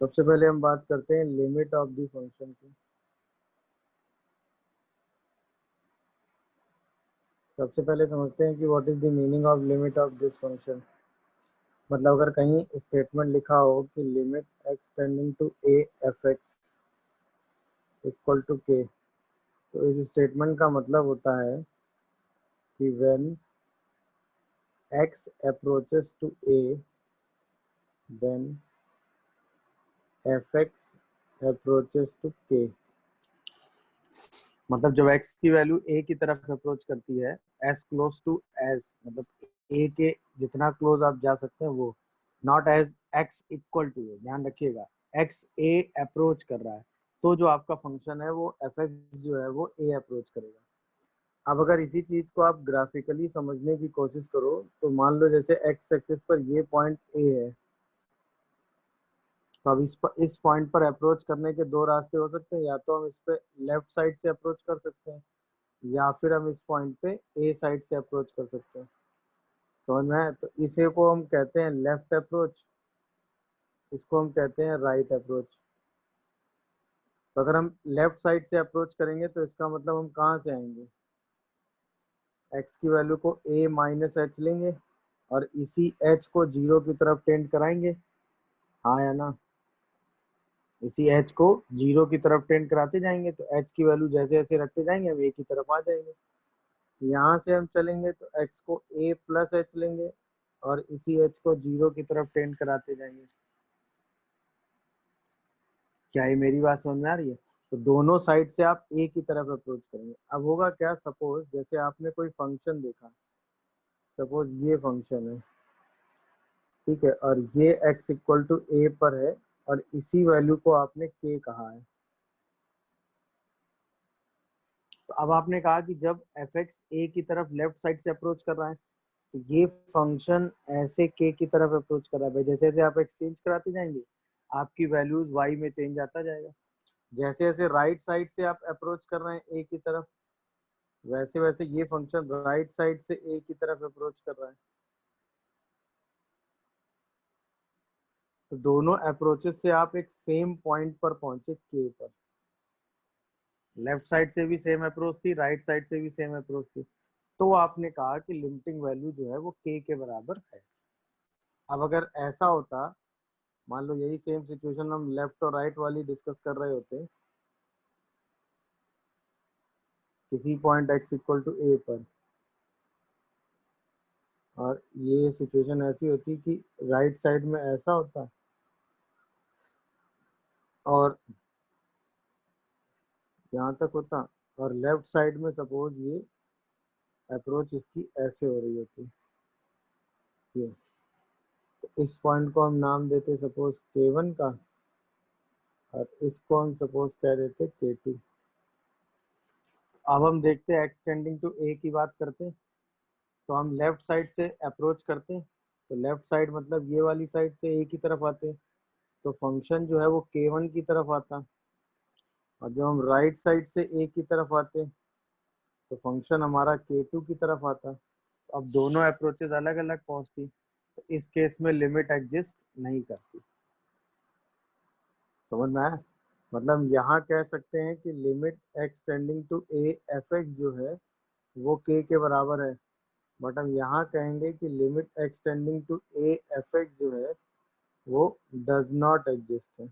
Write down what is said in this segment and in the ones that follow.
सबसे पहले हम बात करते हैं लिमिट ऑफ द फंक्शन की। सबसे पहले समझते हैं कि what is the meaning of limit of this function. मतलब अगर कहीं स्टेटमेंट लिखा हो कि limit x tending to a f x equal to k, तो इस स्टेटमेंट का मतलब होता है कि when x approaches to a, then fx approaches to k। मतलब जब x की वैल्यू a की तरफ अप्रोच करती है, as close to as मतलब a के जितना क्लोज आप जा सकते हैं वो, not as x equal to a। ध्यान रखिएगा, x a अप्रोच कर रहा है, तो जो आपका फंक्शन है वो fx जो है वो a अप्रोच करेगा। अब अगर इसी चीज को आप ग्राफिकली समझने की कोशिश करो, तो मान लो जैसे x एक्सिस पर ये पॉइंट a है, तो अब इस पॉइंट पर अप्रोच करने के दो रास्ते हो सकते हैं। या तो हम इस पे लेफ्ट साइड से अप्रोच कर सकते हैं, या फिर हम इस पॉइंट पे ए साइड से अप्रोच कर सकते हैं। समझ में आया? तो इसे को हम कहते हैं लेफ्ट अप्रोच, इसको हम कहते हैं राइट अप्रोच। तो अगर हम लेफ्ट साइड से अप्रोच करेंगे तो इसका मतलब हम कहाँ से आएंगे, एक्स की वैल्यू को a माइनस एच लेंगे और इसी h को जीरो की तरफ टेंड कराएंगे। हाँ या ना? इसी h को जीरो की तरफ टेंड कराते जाएंगे, तो h की वैल्यू जैसे जैसे रखते जाएंगे हम a की तरफ आ जाएंगे। यहाँ से हम चलेंगे तो x को a प्लस एच लेंगे और इसी h को जीरो की तरफ टेंड कराते जाएंगे। क्या ये मेरी बात समझ में आ रही है? तो दोनों साइड से आप a की तरफ अप्रोच करेंगे। अब होगा क्या, सपोज जैसे आपने कोई फंक्शन देखा, सपोज ये फंक्शन है, ठीक है, और ये x इक्वल टू a पर है और इसी वैल्यू को आपने k कहा है। तो अब आपने कहा कि जब एफ एक्स ए की तरफ लेफ्ट साइड से अप्रोच कर रहा है, तो ये फंक्शन ऐसे के की तरफ अप्रोच कर रहा है। भाई जैसे जैसे आप एक्सचेंज कराते जाएंगे, आपकी वैल्यूज वाई में चेंज आता जाएगा। जैसे जैसे राइट साइड से आप अप्रोच कर रहे हैं ए की तरफ, वैसे वैसे ये फंक्शन राइट साइड से ए की तरफ अप्रोच कर रहा है। तो दोनों अप्रोचेस से आप एक सेम पॉइंट पर पहुंचे, के पर। लेफ्ट साइड से भी सेम अप्रोच थी, राइट साइड से भी सेम अप्रोच थी, तो आपने कहा कि लिमिटिंग वैल्यू जो है वो के बराबर है। अब अगर ऐसा होता, मान लो यही सेम सिचुएशन हम लेफ्ट और राइट वाली डिस्कस कर रहे होते किसी पॉइंट x इक्वल टू ए पर, और ये सिचुएशन ऐसी होती कि राइट साइड में ऐसा होता और यहाँ तक होता, और लेफ्ट साइड में सपोज ये अप्रोच इसकी ऐसे हो रही होती, ये। तो इस पॉइंट को हम नाम देते सपोज k1 का, और इसको हम सपोज कह देते k2। अब हम देखते हैं एक्सटेंडिंग टू ए की बात करते हैं, तो हम लेफ्ट साइड से अप्रोच करते हैं, तो लेफ्ट साइड मतलब ये वाली साइड से ए की तरफ आते हैं, तो फंक्शन जो है वो k1 की तरफ आता। और जब हम राइट साइड से ए की तरफ आते हैं, तो फंक्शन हमारा k2 की तरफ आता। तो अब दोनों अप्रोचेस अलग अलग पहुंचती, तो इस केस में लिमिट एग्जिस्ट नहीं करती। समझ में आया? मतलब यहाँ कह सकते हैं कि limit x tending to a f x जो है वो k के बराबर है, बट हम यहाँ कहेंगे कि limit x tending to a f x जो है वो डज नॉट एग्जिस्ट है।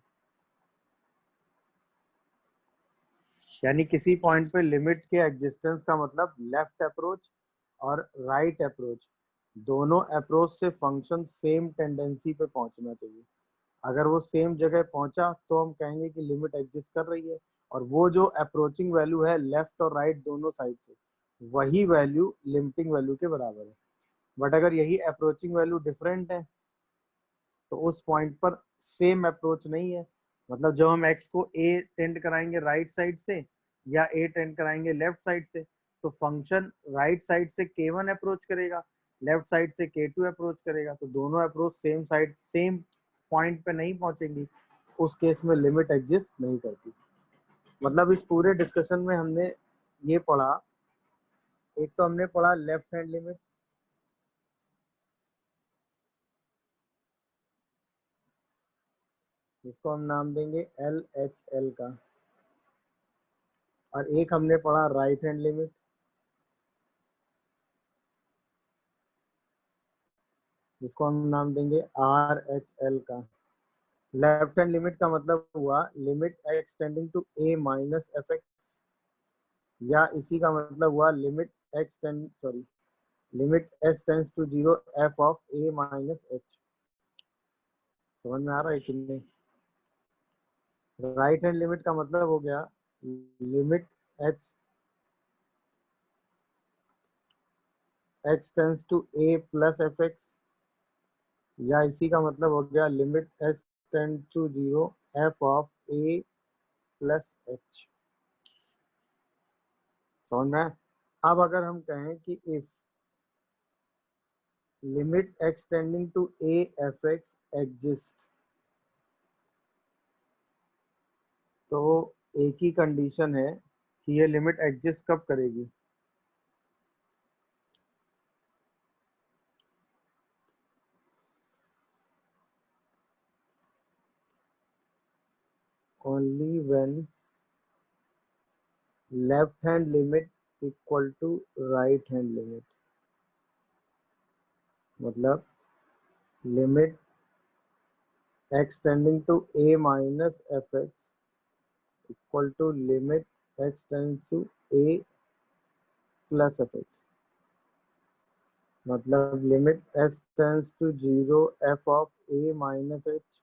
यानी किसी पॉइंट पे लिमिट के एग्जिस्टेंस का मतलब लेफ्ट अप्रोच और राइट अप्रोच, दोनों अप्रोच से फंक्शन सेम टेंडेंसी पे पहुंचना चाहिए। अगर वो सेम जगह पहुंचा तो हम कहेंगे कि लिमिट एग्जिस्ट कर रही है, और वो जो अप्रोचिंग वैल्यू है लेफ्ट और राइट दोनों साइड से, वही वैल्यू लिमिटिंग वैल्यू के बराबर है। बट अगर यही अप्रोचिंग वैल्यू डिफरेंट है, तो उस पॉइंट पर सेम अप्रोच नहीं है। मतलब जब हम x को a टेंड कराएंगे राइट साइड से या a टेंड कराएंगे लेफ्ट साइड से, तो फंक्शन राइट साइड से k1 अप्रोच करेगा, लेफ्ट साइड से k2 अप्रोच करेगा, तो दोनों approach same side same point पे नहीं पहुंचेंगी। उस केस में लिमिट एग्जिस्ट नहीं करती। मतलब इस पूरे डिस्कशन में हमने ये पढ़ा, एक तो हमने पढ़ा लेफ्ट हैंड लिमिट, इसको हम नाम देंगे एल एच एल का। और एक हमने पढ़ा राइट हैंड लिमिट, जिसको हम नाम देंगे आर एच एल का। लेफ्ट हैंड लिमिट का मतलब हुआ limit extending to A minus F x, या इसी का मतलब हुआ limit x tend sorry limit S tends to zero F of A minus h. समझ में आ रहा है कि नहीं? राइट हैंड लिमिट का मतलब हो गया limit h tends to A plus F x, या इसी का मतलब हो गया limit h tends to zero F of a plus h. समझ में? अब अगर हम कहें कि if limit extending to a f x exist, तो एक ही कंडीशन है कि ये लिमिट एग्जिस्ट कब करेगी? Only when left hand limit equal to right hand limit. मतलब limit extending to A minus F x equal to limit extend to A plus F x. मतलब limit S tends to zero F of A minus H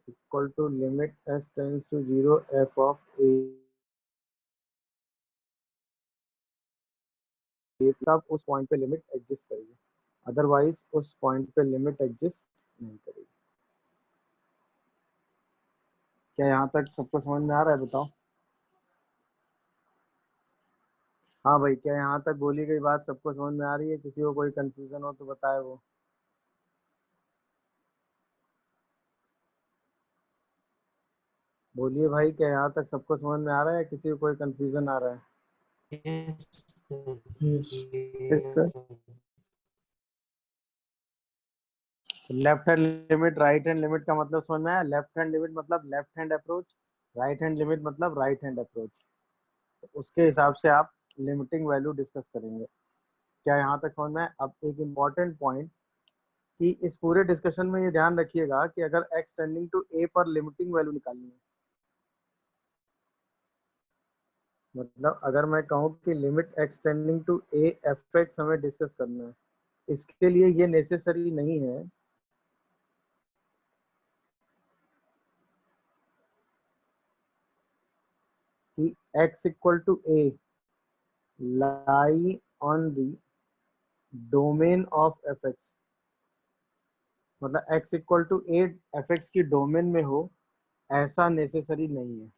equal to limit S tends to zero F of A. तब उस point पे limit exist करेगी, otherwise उस point पे limit exist नहीं करेगी। क्या यहाँ तक सबको समझ में आ रहा है? बताओ। हाँ भाई, क्या यहाँ तक बोली गई बात सबको समझ में आ रही है? किसी को कोई कंफ्यूजन हो तो बताए वो। बोलिए भाई, क्या यहाँ तक सबको समझ में आ रहा है? किसी को कोई कंफ्यूजन आ रहा है? Yes. Yes sir. Left hand limit right hand limit का मतलब समझ में आया? लेफ्ट हैंड लिमिट मतलब left hand approach, right hand limit मतलब राइट हैंड अप्रोच। तो उसके हिसाब से आप लिमिटिंग वैल्यू डिस्कस करेंगे। क्या यहाँ तक समझ में आया? अब एक इम्पॉर्टेंट पॉइंट कि इस पूरे डिस्कशन में ये ध्यान रखिएगा कि अगर एक्स टेंडिंग टू ए पर लिमिटिंग वैल्यू निकालनी है, मतलब अगर मैं कहूँ कि limit extending to a f x हमें डिस्कस करना है, इसके लिए ये नेसेसरी नहीं है कि x equal to a lie on the domain of f x. मतलब x equal to a f x की डोमेन में हो, ऐसा नेसेसरी नहीं है।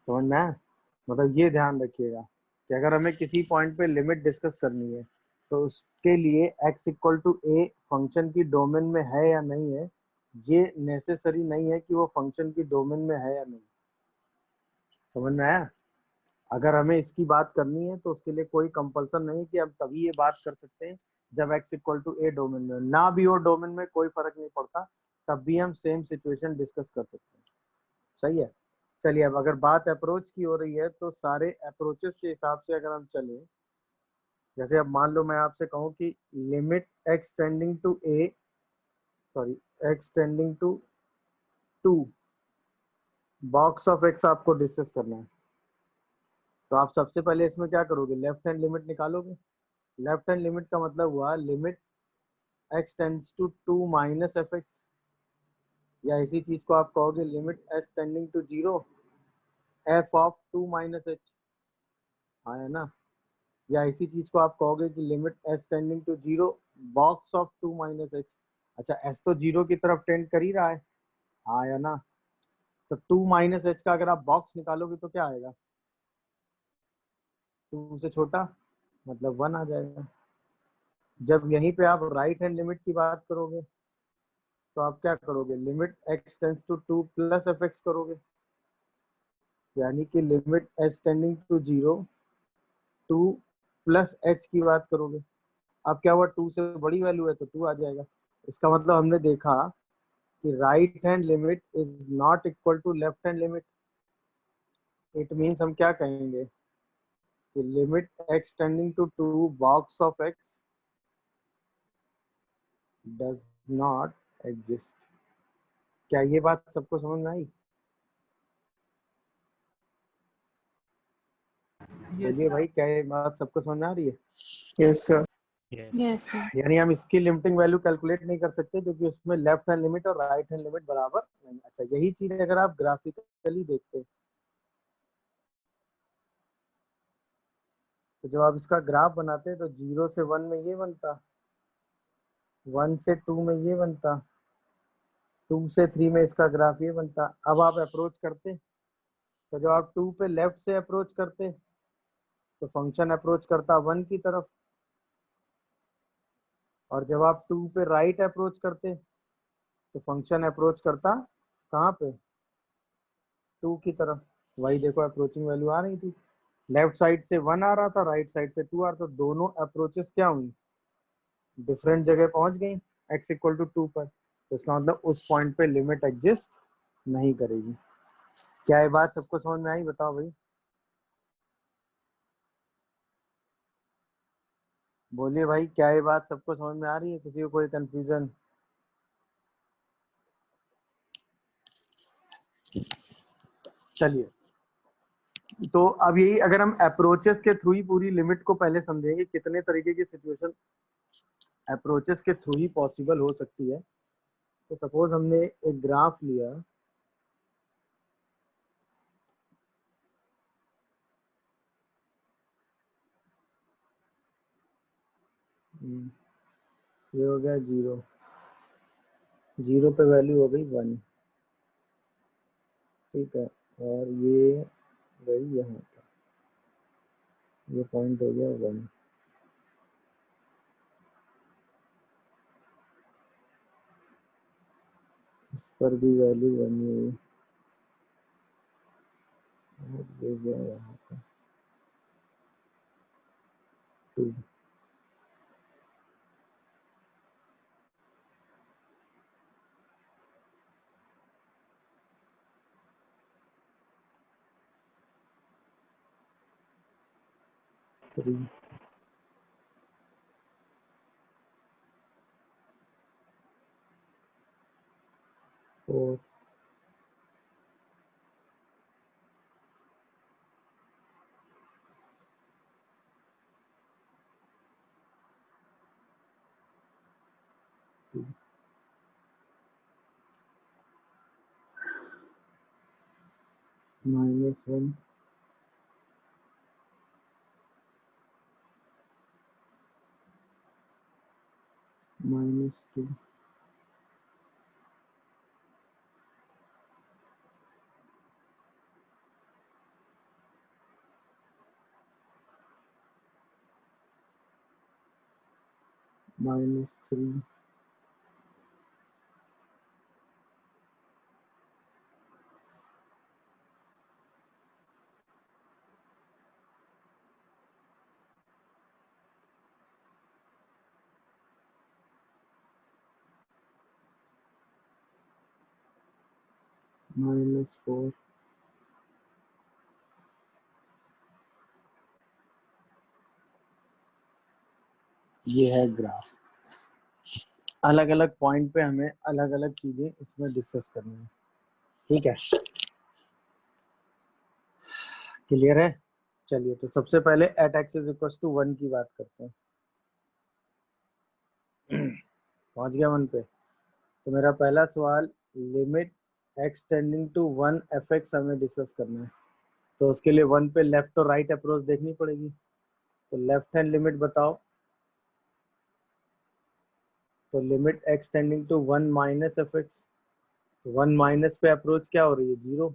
समझ में आया? मतलब ये ध्यान रखिएगा कि अगर हमें किसी पॉइंट पे लिमिट डिस्कस करनी है, तो उसके लिए x equal to a function की डोमेन में है या नहीं है, ये नेसेसरी नहीं है कि वो फंक्शन की डोमेन में है या नहीं। समझ में आया? अगर हमें इसकी बात करनी है तो उसके लिए कोई कंपल्सन नहीं कि हम तभी ये बात कर सकते हैं जब x equal to a domain में ना भी हो। डोमेन में कोई फर्क नहीं पड़ता, तब भी हम सेम सिचुएशन डिस्कस कर सकते हैं। सही है? चलिए, अब अगर बात अप्रोच की हो रही है तो सारे अप्रोचेस के हिसाब से अगर हम चले, जैसे अब मान लो मैं आपसे कहूँ कि limit extending to a sorry x tending to two box of x आपको डिस्कस करना है, तो आप सबसे पहले इसमें क्या करोगे? लेफ्ट हैंड लिमिट निकालोगे। लेफ्ट हैंड लिमिट का मतलब हुआ limit x tends to two minus F x, या इसी चीज को आप कहोगे limit S tending to zero F of two minus h. हाँ, है ना? या इसी चीज को आप कहोगे कि limit S tending to zero box of two minus h. अच्छा, एस तो जीरो की तरफ टेंड कर ही रहा है। हाँ या ना? तो टू माइनस एच का अगर आप बॉक्स निकालोगे तो क्या आएगा? टू से छोटा, मतलब वन आ जाएगा। जब यहीं पे आप राइट हैंड लिमिट की बात करोगे तो आप क्या करोगे? Limit x tends to two plus F x करोगे, यानी कि limit h tending to zero two plus h की बात करोगे। अब क्या हुआ, 2 से बड़ी वैल्यू है तो 2 आ जाएगा। इसका मतलब हमने देखा कि right hand limit is not equal to left hand limit. It means हम क्या कहेंगे कि limit x tending to 2 box of x does not exist. क्या ये बात सबको समझ में आई? बोलिए भाई, क्या ये बात सबको समझ में आ रही है? Yes sir. Yes sir. यानी हम इसकी लिमिटिंग वैल्यू कैलकुलेट नहीं कर सकते क्योंकि उसमें लेफ्ट हैंड लिमिट और राइट हैंड लिमिट बराबर नहीं। अच्छा, यही चीज अगर आप ग्राफिकली देखते तो जब आप इसका ग्राफ बनाते तो 0 से 1 में ये बनता, 1 से 2 में ये बनता, 2 से 3 में इसका ग्राफ ये बनता। अब आप अप्रोच करते तो जब आप 2 पे लेफ्ट से अप्रोच करते तो फंक्शन अप्रोच करता 1 की तरफ, और जब आप 2 पे राइट अप्रोच करते तो फंक्शन अप्रोच करता कहाँ पे, 2 की तरफ। वही देखो अप्रोचिंग वैल्यू आ रही थी, लेफ्ट साइड से 1 आ रहा था, राइट साइड से 2 आ रहा था। दोनों अप्रोचेस क्या हुई, डिफरेंट जगह पहुंच गई x इक्वल टू 2 पर। तो इसका मतलब उस पॉइंट पे लिमिट एग्जिस्ट नहीं करेगी। क्या ये बात सबको समझ में आई? बताओ भाई, बोलिए भाई, क्या ये बात सबको समझ में आ रही है? किसी को कोई कंफ्यूजन? चलिए, तो अब यही अगर हम अप्रोचेस के थ्रू ही पूरी लिमिट को पहले समझेंगे, कितने तरीके की सिचुएशन अप्रोचेस के थ्रू ही पॉसिबल हो सकती है। तो सपोज हमने एक ग्राफ लिया, ये हो गया 0, 0 पे वैल्यू हो गई 1, ठीक है, और ये गई यहाँ पर, ये पॉइंट हो गया 1। इस पर भी वैल्यू 1 हुई, और ये गया यहाँ पर 2। -3, -4, -2, -1, -2, -3, -4। ये है ग्राफ। अलग अलग पॉइंट पे हमें अलग अलग चीजें इसमें डिस्कस करनी है, ठीक है? क्लियर है? चलिए, तो सबसे पहले at x is equal to 1 की बात करते हैं। पहुंच गया 1 पे? तो मेरा पहला सवाल, limit x tending to 1 f x हमें डिस्कस करना है। तो उसके लिए 1 पे लेफ्ट और राइट अप्रोच देखनी पड़ेगी। तो लेफ्ट हैंड लिमिट बताओ। तो limit x tending to 1 minus F x, 1 minus पे अप्रोच क्या हो रही है, 0।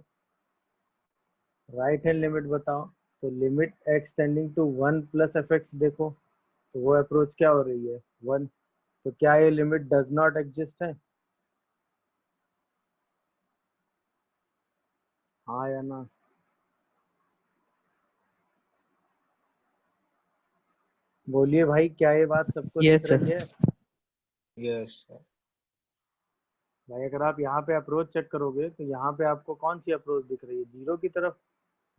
राइट हैंड लिमिट बताओ। तो limit x tending to 1 plus F x देखो, तो वो अप्रोच क्या हो रही है, 1। तो क्या ये लिमिट डज नॉट एग्जिस्ट है? हाँ या ना? बोलिए भाई, क्या ये बात सबको दिख यस सर। रही है? Yes sir. भाई अगर आप यहाँ पे अप्रोच चेक करोगे तो यहाँ पे आपको कौन सी अप्रोच दिख रही है? जीरो की तरफ।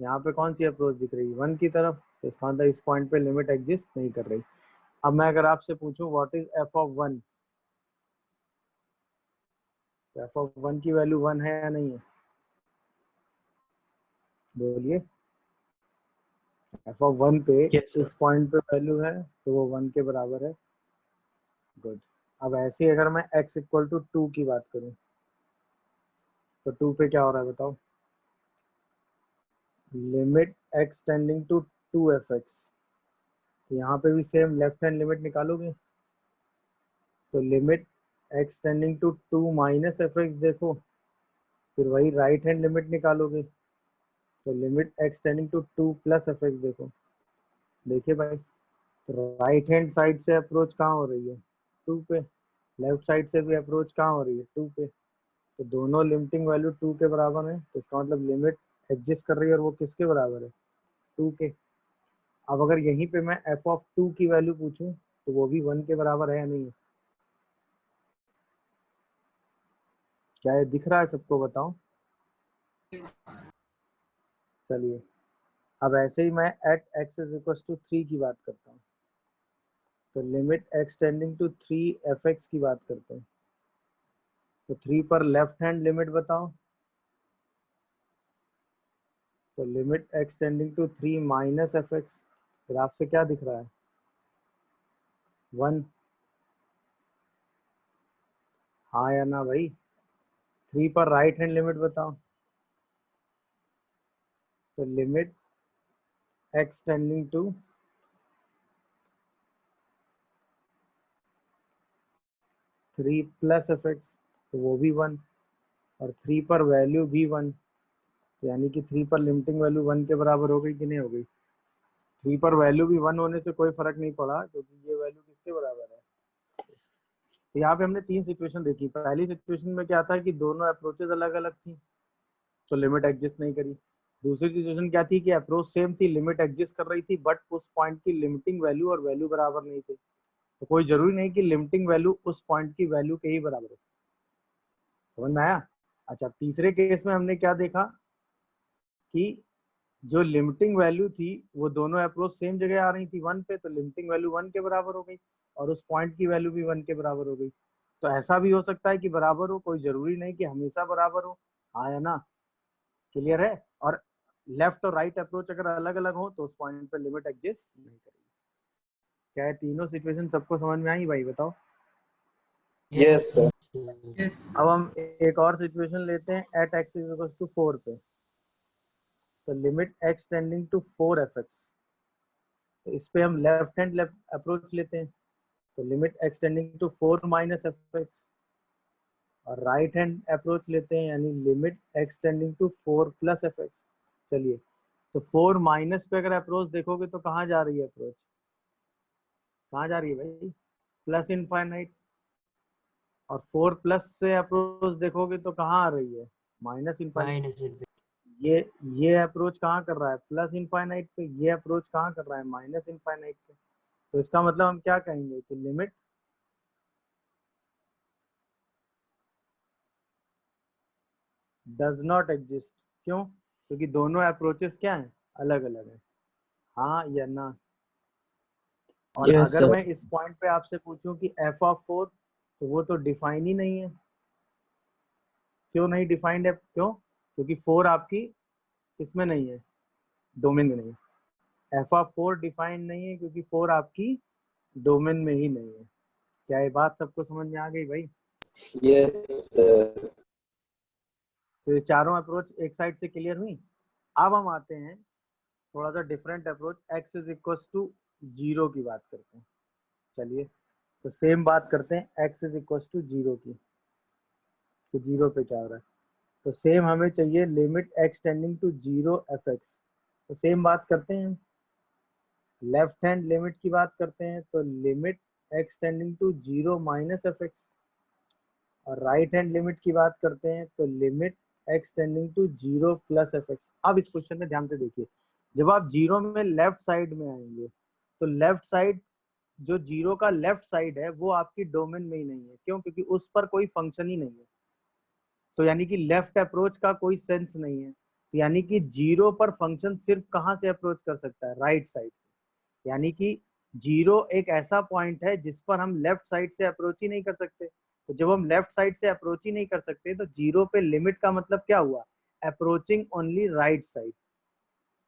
यहाँ पे कौन सी अप्रोच दिख रही है? वन की तरफ। तो इसका मतलब इस पॉइंट पे लिमिट एग्जिस्ट नहीं कर रही। अब मैं अगर आपसे पूछूं what is F of one, तो एफ ऑफ वन की वैल्यू वन है या नहीं है? बोलिए। एफ ऑफ वन पे यस सर। इस पॉइंट पे वैल्यू है तो वो वन के बराबर है। गुड। अब ऐसे ही अगर मैं x इक्वल टू टू की बात करूं तो टू पे क्या हो रहा है बताओ? Limit x tending to two f x. तो यहाँ पे भी सेम लेफ्ट हैंड लिमिट निकालोगे तो limit x tending to two minus F x देखो, फिर वही राइट हैंड लिमिट निकालोगे तो limit x tending to two plus F x देखो। देखिए भाई, तो राइट हैंड साइड से अप्रोच कहाँ हो रही है? टू पे। लेफ्ट साइड से भी अप्रोच कहाँ हो रही है? टू पे। तो दोनों लिमिटिंग वैल्यू टू के बराबर है, तो इसका मतलब लिमिट एग्जिस्ट कर रही है और वो किसके बराबर है? टू के। अब अगर यहीं पे मैं एफ ऑफ टू की वैल्यू पूछूं तो वो भी वन के बराबर है या नहीं है? क्या ये दिख रहा है सबको? बताओ। चलिए, अब ऐसे ही मैं at x is equal to three की बात करता हूँ तो limit x tending to three f x की बात करते हैं। तो थ्री पर लेफ्ट हैंड लिमिट बताओ। तो limit x tending to three minus F x, फिर आपसे क्या दिख रहा है? वन। हाँ या ना भाई? थ्री पर राइट हैंड लिमिट बताओ। तो limit x tending to three plus F x, तो वो भी वन। और थ्री पर वैल्यू भी वन, तो यानी कि थ्री पर लिमिटिंग वैल्यू वन के बराबर हो गई कि नहीं हो गई? थ्री पर वैल्यू भी वन होने से कोई फर्क नहीं पड़ा क्योंकि ये वैल्यू किसके बराबर है? तो यहाँ पे हमने तीन सिचुएशन देखी। पहली सिचुएशन में क्या था कि दोनों अप्रोचेज अलग अलग थी तो लिमिट एग्जिस्ट नहीं करी। दूसरी सिचुएशन क्या थी कि अप्रोच सेम थी, लिमिट एग्जिस्ट कर रही थी, बट उस पॉइंट की लिमिटिंग वैल्यू और वैल्यू बराबर नहीं थे। तो कोई जरूरी नहीं कि लिमिटिंग वैल्यू उस पॉइंट की वैल्यू के ही बराबर हो। समझ में आया? अच्छा, तीसरे केस में हमने क्या देखा कि जो लिमिटिंग वैल्यू थी वो दोनों अप्रोच सेम जगह आ रही थी वन पे, तो लिमिटिंग वैल्यू वन के बराबर हो गई और उस पॉइंट की वैल्यू भी वन के बराबर हो गई। तो ऐसा भी हो सकता है कि बराबर हो, कोई जरूरी नहीं कि हमेशा बराबर हो। हाँ या ना? क्लियर है? और लेफ्ट और राइट अप्रोच अगर अलग अलग हो तो उस पॉइंट पे लिमिट एग्जिस्ट नहीं करेगी। क्या है तीनों सिचुएशन सबको समझ में आई भाई? बताओ। Yes sir. यस। अब हम एक और सिचुएशन लेते हैं at x is equal to four पे। तो limit x tending to four f x, तो इस पे हम लेफ्ट हैंड अप्रोच लेते हैं तो limit x tending to four minus F x, और राइट हैंड अप्रोच लेते हैं यानी limit x tending to four plus F x. चलिए, तो फोर माइनस पे अगर अप्रोच देखोगे तो कहाँ जा रही है अप्रोच? कहाँ जा रही है भाई? Plus infinite. और फोर प्लस से अप्रोच देखोगे तो कहाँ आ रही है? Minus infinite. Minus infinity. ये ये अप्रोच कहाँ कर रहा है? प्लस इनफाइनाइट पे। ये अप्रोच कहाँ कर रहा है? माइनस इनफाइनाइट पे। तो इसका मतलब हम क्या कहेंगे कि लिमिट डज नॉट एग्जिस्ट। क्यों? क्योंकि दोनों अप्रोचेस क्या हैं? अलग अलग हैं। हाँ या ना? और यस अगर सर। मैं इस पॉइंट पे आपसे पूछूं कि एफ ऑफ फोर, तो वो तो डिफाइन ही नहीं है। क्यों नहीं डिफाइंड है? क्यों? क्योंकि फोर आपकी इसमें नहीं है, डोमेन में नहीं है। एफ ऑफ फोर डिफाइन नहीं है क्योंकि फोर आपकी डोमेन में ही नहीं है। क्या ये बात सबको समझ में आ गई भाई? Yes sir. तो ये चारों अप्रोच एक साइड से क्लियर हुई। अब हम आते हैं थोड़ा सा different approach, x is equal to zero की बात करते हैं। चलिए, तो सेम बात करते हैं x is equal to zero की। तो जीरो पे क्या हो रहा है? तो सेम हमें चाहिए limit x tending to zero f x. तो सेम बात करते हैं, लेफ्ट हैंड लिमिट की बात करते हैं तो limit x tending to zero minus F x, और राइट हैंड लिमिट की बात करते हैं तो limit x tending to zero plus F x. अब इस क्वेश्चन में ध्यान से देखिए, जब आप जीरो में लेफ्ट साइड में आएंगे तो लेफ्ट साइड जो जीरो का लेफ्ट साइड है वो आपकी डोमेन में ही नहीं है। क्यों? क्योंकि उस पर कोई फंक्शन ही नहीं है, तो यानी कि लेफ्ट अप्रोच का कोई सेंस नहीं है। तो यानी कि जीरो पर फंक्शन सिर्फ कहाँ से अप्रोच कर सकता है? राइट साइड से। यानी कि जीरो एक ऐसा पॉइंट है जिस पर हम लेफ्ट साइड से अप्रोच ही नहीं कर सकते। तो जब हम लेफ्ट साइड से अप्रोच ही नहीं कर सकते तो जीरो पे लिमिट का मतलब क्या हुआ? Approaching only right side.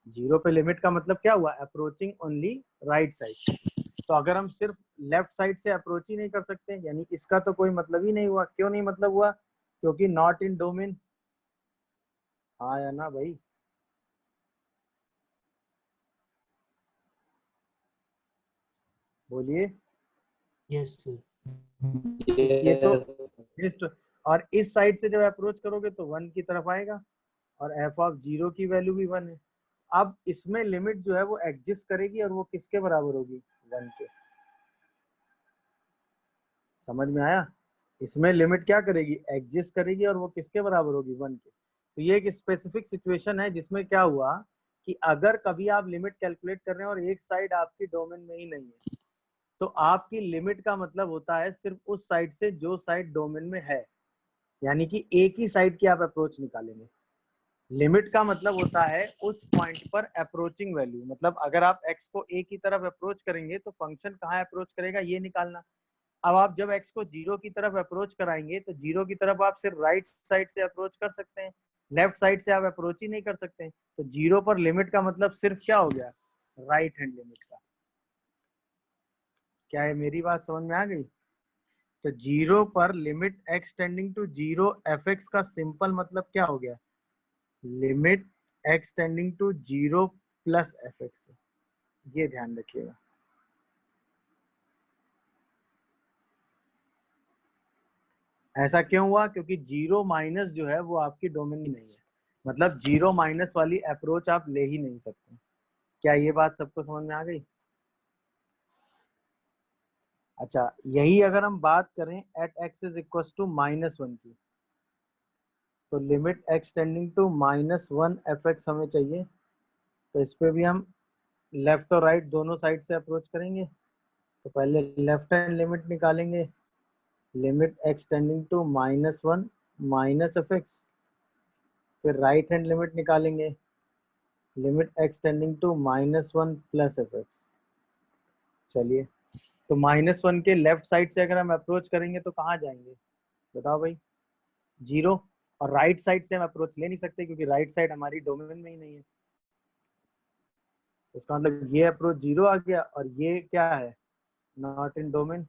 Zero पे लिमिट का मतलब क्या हुआ? Approaching only right side. तो अगर हम सिर्फ लेफ्ट साइड से अप्रोच ही नहीं कर सकते, यानी इसका तो कोई मतलब ही नहीं हुआ। क्यों नहीं मतलब हुआ? क्योंकि नॉट इन डोमेन। हाँ या ना भाई? बोलिए। Yes sir. ये तो Yes. जस्ट, और इस साइड से जब अप्रोच करोगे तो वन की तरफ आएगा, और एफ ऑफ जीरो की वैल्यू भी वन है। अब इसमें लिमिट जो है वो एग्जिस्ट करेगी और वो किसके बराबर होगी? वन के। समझ में आया? इसमें लिमिट क्या करेगी? एग्जिस्ट करेगी और वो किसके बराबर होगी? वन के। तो ये एक स्पेसिफिक सिचुएशन है जिसमें क्या हुआ कि अगर कभी आप लिमिट कैलकुलेट कर रहे हैं और एक साइड आपकी डोमेन में ही नहीं है, तो आपकी लिमिट का मतलब होता है सिर्फ उस साइड से जो साइड डोमेन में है। यानी कि एक ही साइड की आप अप्रोच निकालेंगे। लिमिट का मतलब होता है उस पॉइंट पर अप्रोचिंग वैल्यू। मतलब अगर आप x को a की तरफ अप्रोच करेंगे तो फंक्शन कहाँ अप्रोच करेगा ये निकालना। अब आप जब x को जीरो की तरफ अप्रोच कराएंगे तो जीरो की तरफ आप सिर्फ राइट साइड से अप्रोच कर सकते हैं, लेफ्ट साइड से आप अप्रोच ही नहीं कर सकते। तो जीरो पर लिमिट का मतलब सिर्फ क्या हो गया? राइट हैंड लिमिट का। क्या है, मेरी बात समझ में आ गई? तो जीरो पर limit x tending to zero f x का सिंपल मतलब क्या हो गया? Limit x tending to zero plus F x. ये ध्यान रखिएगा। ऐसा क्यों हुआ? क्योंकि जीरो माइनस जो है वो आपकी डोमेन ही नहीं है। मतलब जीरो माइनस वाली अप्रोच आप ले ही नहीं सकते। क्या ये बात सबको समझ में आ गई? अच्छा, यही अगर हम बात करें at x is equal to minus one की, तो limit x tending to minus one f x हमें चाहिए। तो इस पे भी हम लेफ्ट और राइट दोनों साइड से अप्रोच करेंगे। तो पहले लेफ्ट हैंड लिमिट निकालेंगे, limit x tending to minus one minus F x. फिर राइट हैंड लिमिट निकालेंगे, limit x tending to minus one plus F x. चलिए, तो माइनस वन के लेफ्ट साइड से अगर हम अप्रोच करेंगे तो कहाँ जाएंगे? बताओ भाई। जीरो। और राइट साइड से हम अप्रोच ले नहीं सकते क्योंकि राइट साइड हमारी डोमेन में ही नहीं है। इसका मतलब ये अप्रोच जीरो आ गया और ये क्या है? Not in domain.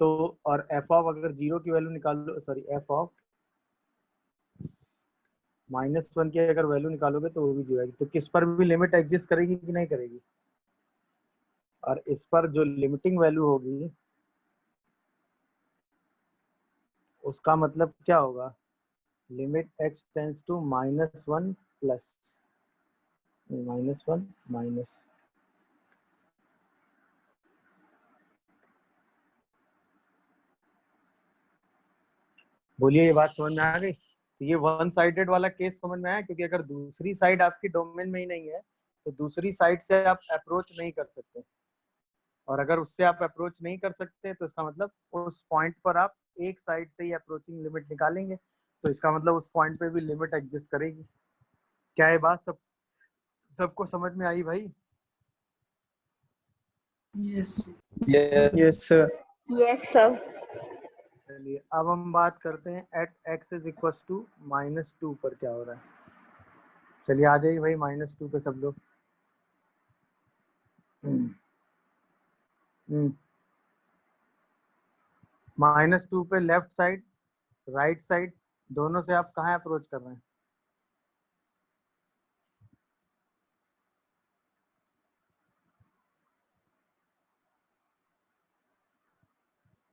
तो और एफ ऑफ अगर जीरो की वैल्यू निकालो, sorry F of minus one की अगर वैल्यू निकालोगे तो वो भी जीरो आएगी। तो किस पर भी लिमिट एग्जिस्ट करेगी कि नहीं करेगी? और इस पर जो लिमिटिंग वैल्यू होगी उसका मतलब क्या होगा? Limit x tends to minus one plus minus one minus. बोलिए, ये बात समझ में आ गई? तो ये वन साइडेड वाला केस समझ में आया, क्योंकि अगर दूसरी साइड आपकी डोमेन में ही नहीं है तो दूसरी साइड से आप अप्रोच नहीं कर सकते। और अगर उससे आप अप्रोच नहीं कर सकते तो इसका मतलब उस पॉइंट पर आप एक साइड से ही अप्रोचिंग लिमिट निकालेंगे। तो इसका मतलब उस पॉइंट पे भी लिमिट एग्जिस्ट करेगी। क्या ये बात सबको समझ में आई भाई? Yes Yes. Yes, sir. Yes, sir. चलिए, अब हम बात करते हैं at x is equal to minus two पर क्या हो रहा है। चलिए आ जाइए भाई माइनस टू पे सब लोग। माइनस टू पे लेफ्ट साइड राइट साइड दोनों से आप कहाँ अप्रोच कर रहे हैं?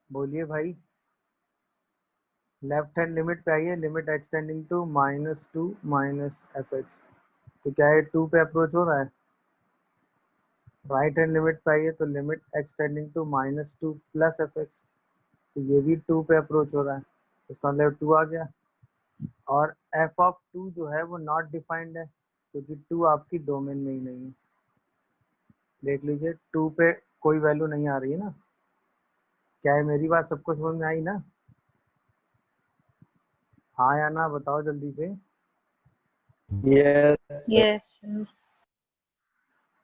बोलिए भाई। लेफ्ट हैंड लिमिट पे आइए, limit extending to minus two minus F x. तो क्या है, टू पे अप्रोच हो रहा है? राइट हैंड लिमिट पे आइए, तो limit extending to minus two plus F x. तो ये भी टू पे अप्रोच हो रहा है, इसका मतलब टू आ गया। और एफ ऑफ टू जो है वो नॉट डिफाइंड है क्योंकि टू आपकी डोमेन में ही नहीं है। देख लीजिए 2 पे कोई वैल्यू नहीं आ रही है ना। क्या है, मेरी बात सबको समझ में आई ना? हाँ या ना बताओ जल्दी से। Yes, sir. Yes, sir.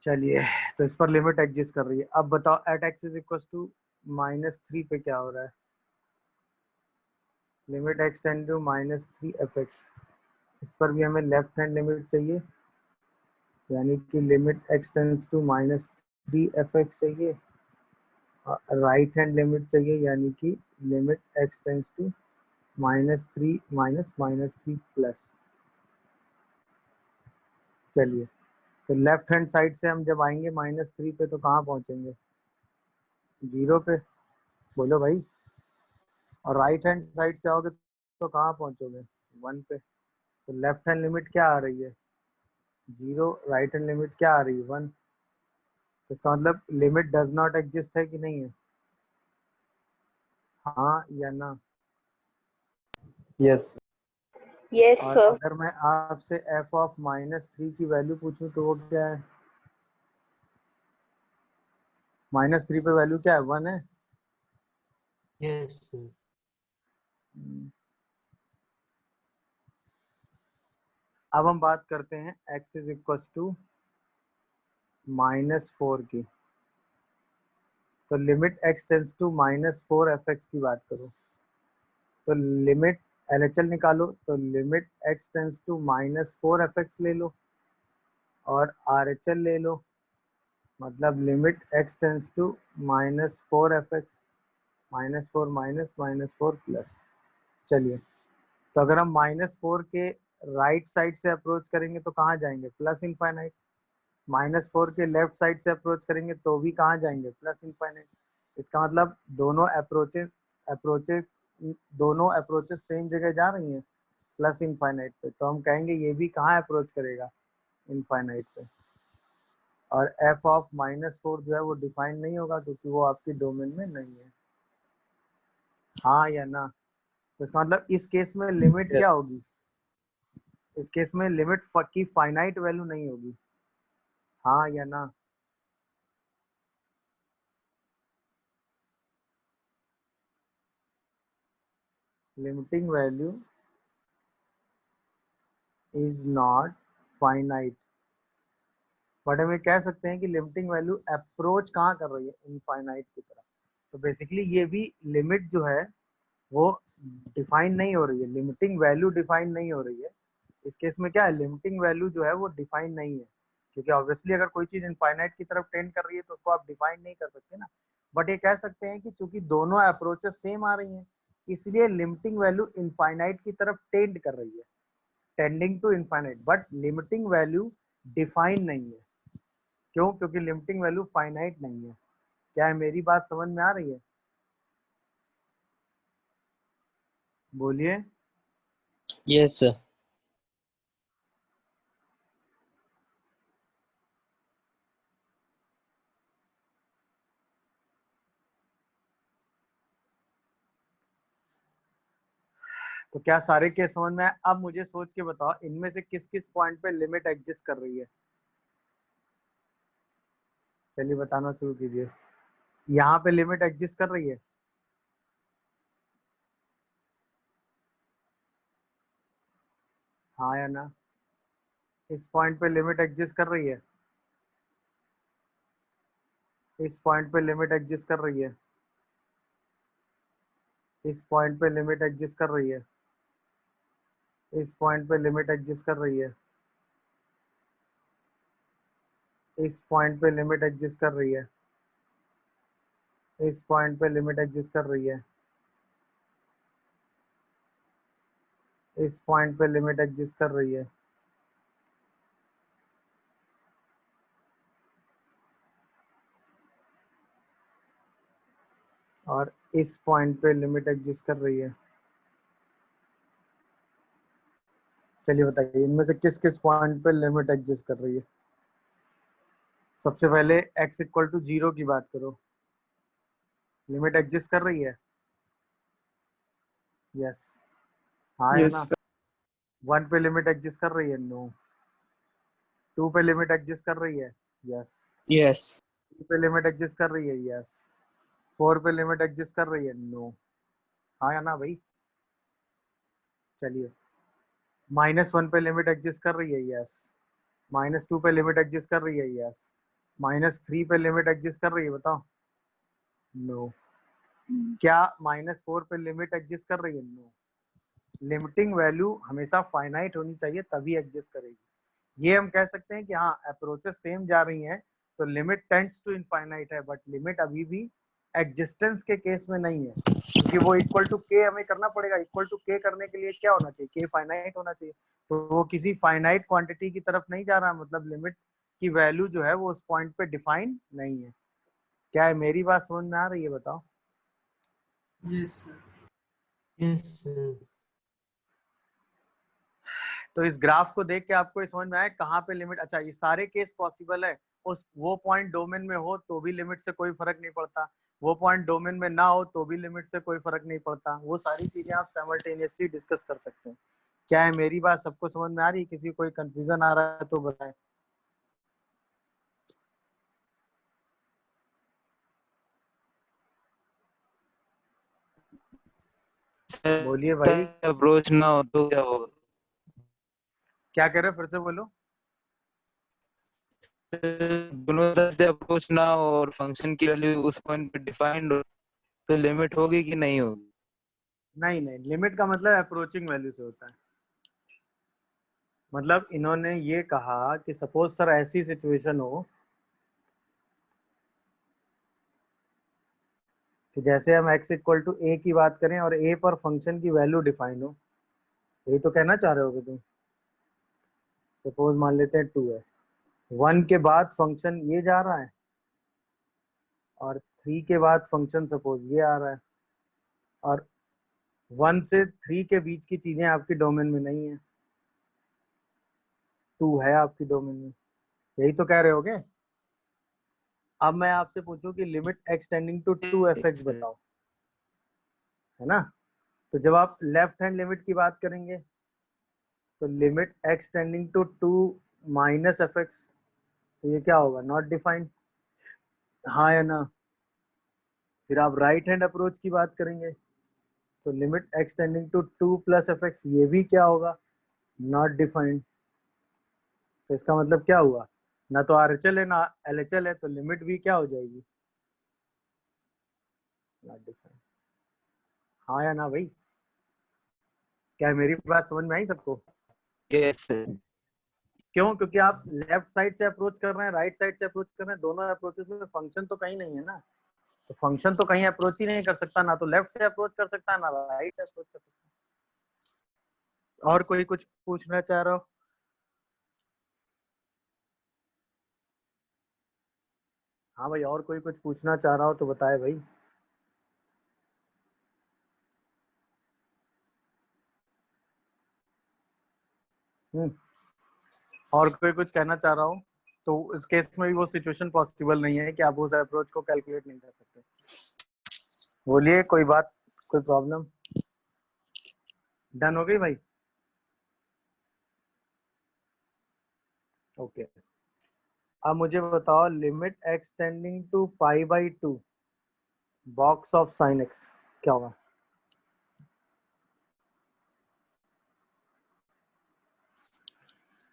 चलिए, तो इस पर लिमिट एग्जिस्ट कर रही है। अब बताओ at x is equal to -3 पे क्या हो रहा है। Limit x tend to -3 f x. इस पर भी हमें लेफ्ट हैंड लिमिट चाहिए, यानी कि limit x tends to -3 f x चाहिए। और राइट हैंड लिमिट चाहिए, यानी कि limit x tends to -3 -3 plus. चलिए, तो लेफ्ट हैंड साइड से हम जब आएंगे -3 पे तो कहाँ पहुंचेंगे? 0 पे। बोलो भाई। और राइट हैंड साइड से आओगे तो कहाँ पहुंचोगे? 1 पे। तो लेफ्ट हैंड लिमिट क्या आ रही है? 0। राइट हैंड लिमिट क्या आ रही है? 1। तो इसका मतलब लिमिट डज नॉट एग्जिस्ट है कि नहीं है? हाँ या ना? Yes, Yes, और sir. अगर मैं आपसे f ऑफ -3 की वैल्यू पूछूं तो वो क्या है? -3 पे वैल्यू क्या है? 1 है। Yes, sir. अब हम बात करते हैं x इज इक्वल टू -4 की। तो limit x tends to -4 f x की बात करो, तो लिमिट LHL निकालो। तो limit x tends to -4 f x ले लो और RHL ले लो। मतलब limit x tends to -4 f x, -4 -4 plus. चलिए, तो अगर हम -4 के राइट साइड से अप्रोच करेंगे तो कहाँ जाएंगे? Plus infinite. -4 के लेफ्ट साइड से अप्रोच करेंगे तो भी कहाँ जाएंगे? Plus infinite. इसका मतलब अप्रोचेस दोनों अप्रोचेस सेम जगह जा रही हैं, प्लस इनफाइनाइट पे। तो हम कहेंगे ये भी कहाँ अप्रोच करेगा? इनफाइनाइट पे। और f ऑफ -4 जो है वो डिफाइन नहीं होगा, क्योंकि वो आपकी डोमेन में नहीं है। हाँ या ना? तो इसका मतलब इस केस में लिमिट yes, क्या होगी? इस केस में लिमिट की फाइनाइट वैल्यू नहीं होगी। हाँ या ना? Limiting value is not finite. But हम ये कह सकते हैं कि लिमिटिंग वैल्यू अप्रोच कहाँ कर रही है? इनफाइनाइट की तरफ। तो बेसिकली ये भी लिमिट जो है वो डिफाइन नहीं हो रही है, लिमिटिंग वैल्यू डिफाइन नहीं हो रही है। इस केस में क्या है, लिमिटिंग वैल्यू जो है वो डिफाइन नहीं है, क्योंकि ऑब्वियसली अगर कोई चीज इनफाइनाइट की तरफ टेंड कर रही है तो उसको आप डिफाइन नहीं कर सकते ना। बट ये कह सकते हैं कि चूंकि दोनों अप्रोचेस सेम आ रही हैं, इसलिए लिमिटिंग वैल्यू इनफाइनाइट की तरफ टेंड कर रही है, tending to infinite. But limiting value define नहीं है। क्यों? क्योंकि लिमिटिंग वैल्यू फाइनाइट नहीं है। क्या है, मेरी बात समझ में आ रही है? बोलिए। yes, sir. तो क्या सारे केस समझ में आए? अब मुझे सोच के बताओ इनमें से किस किस पॉइंट पे लिमिट एग्जिस्ट कर रही है। चलिए बताना शुरू कीजिए। यहाँ पे लिमिट एग्जिस्ट कर रही है। हाँ या ना? इस पॉइंट पे लिमिट एग्जिस्ट कर रही है। इस पॉइंट पे लिमिट एग्जिस्ट कर रही है। इस पॉइंट पे लिमिट एग्जिस्ट कर रही है। इस पॉइंट पे लिमिट एग्जिस्ट कर रही है। इस पॉइंट पे लिमिट एग्जिस्ट कर रही है। इस पॉइंट पे लिमिट एग्जिस्ट कर रही है। इस पॉइंट पे लिमिट एग्जिस्ट कर रही है। और इस पॉइंट पे लिमिट एग्जिस्ट कर रही है। चलिए बताइए इनमें से किस किस पॉइंट पे लिमिट एग्जिस्ट कर रही है। सबसे पहले x इक्वल टू 0 की बात करो, लिमिट एग्जिस्ट कर रही है? यस। हाँ या ना? Yes, sir. 1 पे लिमिट एग्जिस्ट कर रही है? नो। 2 पे लिमिट एग्जिस्ट कर रही है? यस। Yes. 3 पे लिमिट एग्जिस्ट कर रही है, यस। 4 पे लिमिट एग्जिस्ट कर रही है, नो। हाँ या ना भाई? चलिए, -1 पे लिमिट एग्जिस्ट कर रही है, यस। -2 पे लिमिट एग्जिस्ट कर रही है, यस। -3 पे लिमिट एग्जिस्ट कर रही है, बताओ। नो। क्या -4 पे लिमिट एग्जिस्ट कर रही है? नो। लिमिटिंग वैल्यू हमेशा फाइनाइट होनी चाहिए, तभी एग्जिस्ट करेगी। ये हम कह सकते हैं कि हाँ, अप्रोचेस सेम जा रही हैं तो लिमिट टेंड्स टू इनफाइनाइट है, बट लिमिट अभी भी एग्जिस्टेंस के केस में नहीं है, क्योंकि वो इक्वल टू के हमें करना पड़ेगा। इक्वल टू के करने के लिए क्या होना चाहिए? के फाइनाइट होना चाहिए। तो वो किसी फाइनाइट क्वांटिटी की तरफ नहीं जा रहा, मतलब लिमिट की वैल्यू जो है वो उस पॉइंट पे डिफाइन नहीं है। क्या है, मेरी बात समझ में आ रही है? बताओ। Yes, sir. Yes, sir. तो इस ग्राफ को देख के आपको ये समझ में आया कहाँ पे लिमिट। अच्छा, ये सारे केस पॉसिबल है। उस वो पॉइंट डोमेन में हो तो भी लिमिट से कोई फर्क नहीं पड़ता, वो पॉइंट डोमेन में ना हो तो भी लिमिट से कोई फर्क नहीं पड़ता। वो सारी चीजें आप साइमल्टेनियसली डिस्कस कर सकते हैं। क्या है, मेरी बात सबको समझ में आ रही है? किसी को कोई कंफ्यूजन आ रहा है तो बताएं। बोलिए भाई। अप्रोच ना हो तो क्या होगा? क्या कह रहे हो, फिर से बोलो। दोनों तरफ से अप्रोच ना हो और फंक्शन की वैल्यू उस पॉइंट पे डिफाइंड हो तो लिमिट होगी कि नहीं होगी? नहीं नहीं, लिमिट का मतलब अप्रोचिंग वैल्यू से होता है। मतलब इन्होंने ये कहा कि सपोज सर ऐसी सिचुएशन हो कि जैसे हम x इक्वल टू ए की बात करें और a पर फंक्शन की वैल्यू डिफाइन हो। यही तो कहना चाह रहे हो तुम। सपोज मान लेते हैं 2 है, 1 के बाद फंक्शन ये जा रहा है और 3 के बाद फंक्शन सपोज ये आ रहा है, और 1 से 3 के बीच की चीजें आपकी डोमेन में नहीं है, 2 है आपकी डोमेन में। यही तो कह रहे होगे। अब मैं आपसे पूछूं कि limit x tending to 2f(x) बताओ, है ना? तो जब आप लेफ्ट हैंड लिमिट की बात करेंगे तो limit x tending to 2 -f(x), तो ये क्या होगा? Not defined. हाँ या ना? फिर आप राइट हैंड अप्रोच की बात करेंगे तो limit x tending to 2 +f(x), ये भी क्या होगा? Not defined. तो इसका मतलब क्या हुआ? ना तो RHL है ना LHL है, तो लिमिट भी क्या हो जाएगी? Not defined. हाँ या ना भाई? क्या मेरी बात समझ में आई सबको? यस। क्यों? क्योंकि आप लेफ्ट साइड से अप्रोच कर रहे हैं, राइट साइड से अप्रोच कर रहे हैं, दोनों अप्रोचेस में फंक्शन तो कहीं नहीं है ना। तो फंक्शन तो कहीं अप्रोच ही नहीं कर सकता, ना तो लेफ्ट से अप्रोच कर सकता है ना राइट से अप्रोच कर सकता है। और कोई कुछ पूछना चाह रहा हो? हाँ भाई, और कोई कुछ पूछना चाह रहा हो तो बताए भाई। और कोई कुछ कहना चाह रहा हो तो इस केस में भी वो सिचुएशन पॉसिबल नहीं है कि आप उस अप्रोच को कैलकुलेट नहीं कर सकते। बोलिए, कोई बात, कोई प्रॉब्लम? डन हो गई भाई? ओके। अब मुझे बताओ, limit x tending to π/2 box of sin x क्या होगा?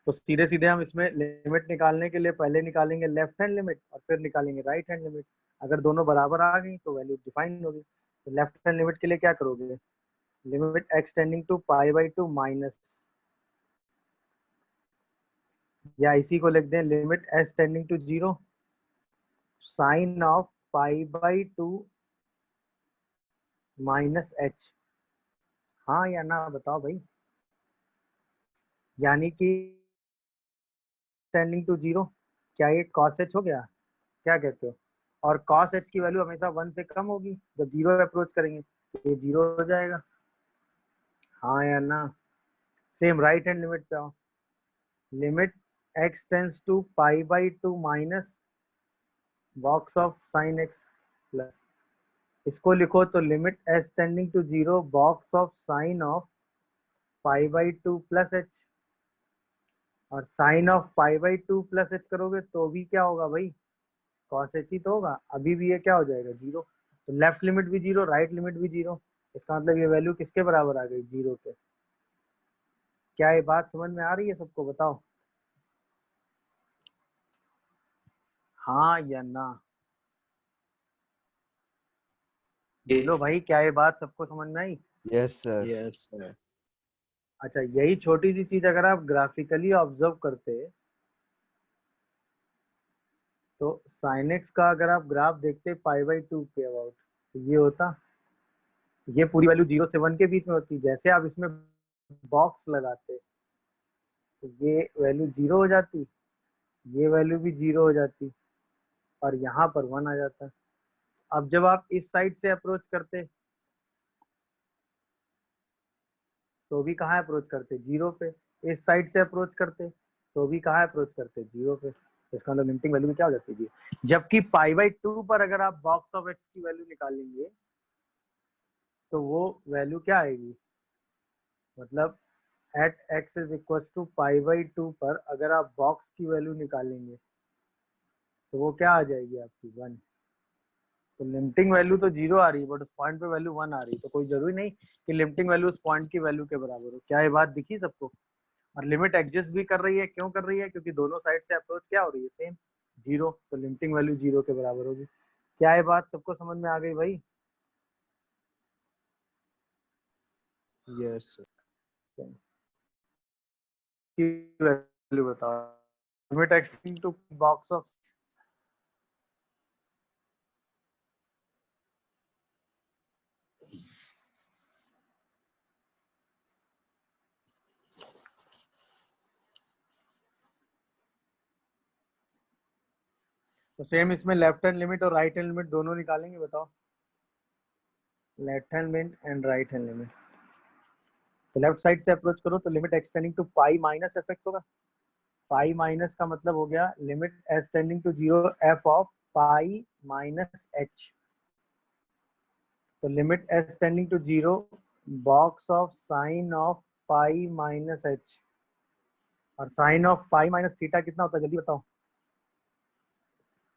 तो सीधे सीधे हम इसमें लिमिट निकालने के लिए पहले निकालेंगे लेफ्ट हैंड लिमिट और फिर निकालेंगे राइट हैंड लिमिट। अगर दोनों बराबर आ गई तो वैल्यू डिफाइन होगी। तो लेफ्ट हैंड लिमिट के लिए क्या करोगे? Limit x tending to π/2 minus, या इसी को लिख दें limit s tending to 0 sine of π/2 minus h। हाँ या ना बताओ भाई? यानी कि टेंडिंग टू 0, क्या ये cos h हो गया? क्या कहते हो? और cos h की वैल्यू हमेशा 1 से कम होगी, जब 0 अप्रोच करेंगे तो ये 0 हो जाएगा। हाँ या ना? सेम राइट हैंड लिमिट पे आओ। Limit x tends to π/2 minus box of sine x plus, इसको लिखो तो limit s tending to 0 box of sine of π/2 plus h। और साइन ऑफ π/2 प्लस h करोगे तो भी क्या होगा भाई? cos h ही तो होगा, अभी भी ये क्या हो जाएगा 0, तो लेफ्ट लिमिट भी 0, राइट लिमिट भी 0, इसका मतलब ये वैल्यू किसके बराबर आ गई 0 के। क्या ये बात समझ में आ रही है सबको, बताओ हाँ या ना, बोलो भाई, क्या ये बात सबको समझ में आई? Yes sir. Yes, sir. अच्छा, यही छोटी सी चीज अगर आप ग्राफिकली ऑब्जर्व करते तो sin x का अगर आप ग्राफ देखते π/2 के अबाउट, तो ये होता, ये पूरी वैल्यू 0 से 1 के बीच में होती, जैसे आप इसमें बॉक्स लगाते तो ये वैल्यू 0 हो जाती, ये वैल्यू भी 0 हो जाती, और यहाँ पर 1 आ जाता। अब जब आप इस साइड से अप्रोच करते तो भी कहाँ अप्रोच करते 0 पे, इस साइड से अप्रोच करते तो भी कहाँ अप्रोच करते 0 पे, तो इसका मतलब लिमिटिंग वैल्यू क्या हो जाती है, जबकि π/2 पर अगर आप बॉक्स ऑफ x की वैल्यू निकालेंगे तो वो वैल्यू क्या आएगी, मतलब at x is equal to π/2 पर अगर आप बॉक्स की वैल्यू निकालेंगे तो वो क्या आ जाएगी आपकी 1। तो लिमिटिंग वैल्यू तो 0 आ रही है, बट उस पॉइंट पे वैल्यू 1 आ रही है, तो कोई जरूरी नहीं कि लिमिटिंग वैल्यू उस पॉइंट की वैल्यू के बराबर हो। क्या ये बात दिखी सबको? और लिमिट एग्जिस्ट भी कर रही है, क्यों कर रही है, क्योंकि दोनों साइड से अप्रोच क्या हो रही है सेम 0, तो लिमिटिंग वैल्यू 0 के बराबर होगी। क्या ये बात सबको समझ में आ गई भाई? Yes, sir. की वैल्यू बताओ, limit extending to box of, तो सेम इसमें लेफ्ट हैंड लिमिट और राइट हैंड लिमिट दोनों निकालेंगे, बताओ left hand limit and right hand limit. तो लेफ्ट साइड से अप्रोच करो तो limit extending to pi minus F X होगा, पाई माइनस का मतलब हो गया limit S tending to 0 F of pi minus H, तो limit S tending to 0 box of sine of pi minus H, और sine of pi minus theta कितना होता है जल्दी बताओ,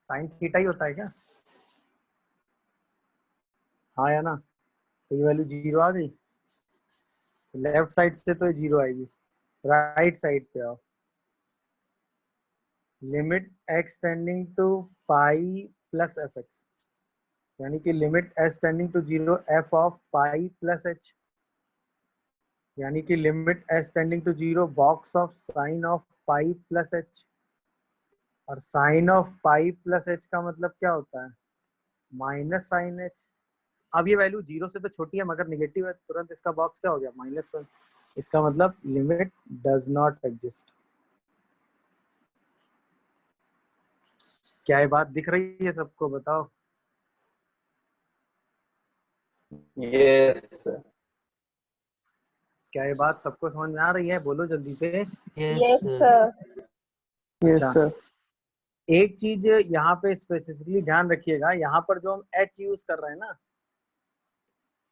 साइन थीटा ही होता है क्या? हाँ या ना, तो ये वैल्यू 0 आ गई, लेफ्ट साइड से तो ये 0 आएगी, राइट साइड पे आओ, limit x tending to pi plus F X, यानी कि limit S tending to 0 F of pi plus H, यानी कि limit S tending to 0 box of sine of pi plus H, और sine of pi plus H का मतलब क्या होता है माइनस साइन एच। अब ये वैल्यू 0 से तो छोटी है मगर निगेटिव है, तुरंत इसका बॉक्स क्या हो गया -1, इसका मतलब लिमिट डज नॉट एग्जिस्ट। क्या ये बात दिख रही है सबको, बताओ? Yes, क्या ये बात सबको समझ में आ रही है, बोलो जल्दी से। Yes, sir. Yes, अच्छा, sir. एक चीज यहाँ पे स्पेसिफिकली ध्यान रखिएगा, यहाँ पर जो हम h यूज कर रहे हैं ना,